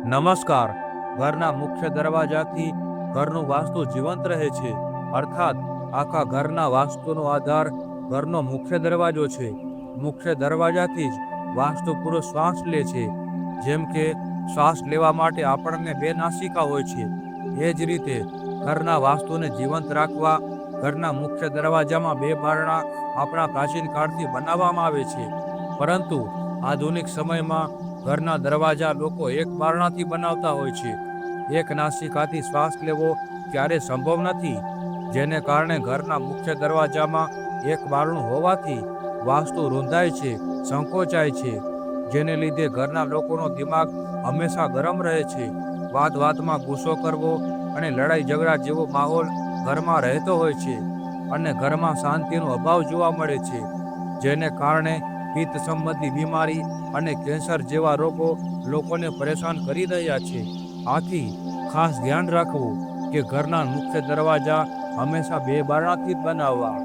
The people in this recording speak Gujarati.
નમસ્કાર. ઘરના મુખ્ય દરવાજાથી ઘરનું વાસ્તુ જીવંત રહે છે. અર્થાત આખા ઘરના વાસ્તુનો આધાર ઘરનો મુખ્ય દરવાજો છે. મુખ્ય દરવાજાથી જ વાસ્તુ પૂરો શ્વાસ લે છે. જેમ કે શ્વાસ લેવા માટે આપણને બે નાસિકા હોય છે, એ જ રીતે ઘરના વાસ્તુને જીવંત રાખવા ઘરના મુખ્ય દરવાજામાં બે બારણા આપણા પ્રાચીન કાળથી બનાવવામાં આવે છે. પરંતુ આધુનિક સમયમાં ઘરના દરવાજા લોકો એક બારણાથી બનાવતા હોય છે. એક નાસિકાથી શ્વાસ લેવો ક્યારે સંભવ નથી, જેને કારણે ઘરના મુખ્ય દરવાજામાં એક બારણું હોવાથી વાસ્તુ રૂંધાય છે, સંકોચાય છે, જેને લીધે ઘરના લોકોનો દિમાગ હંમેશા ગરમ રહે છે. વાત વાતમાં ગુસ્સો કરવો અને લડાઈ ઝઘડા જેવો માહોલ ઘરમાં રહેતો હોય છે અને ઘરમાં શાંતિનો અભાવ જોવા મળે છે, જેને કારણે પિત્ત સંબંધી બીમારી અને કેન્સર જેવા રોગો લોકોને પરેશાન કરી રહ્યા છે. આથી ખાસ ધ્યાન રાખવું કે ઘરના મુખ્ય દરવાજા હંમેશા બે બારણાથી જ બનાવવા.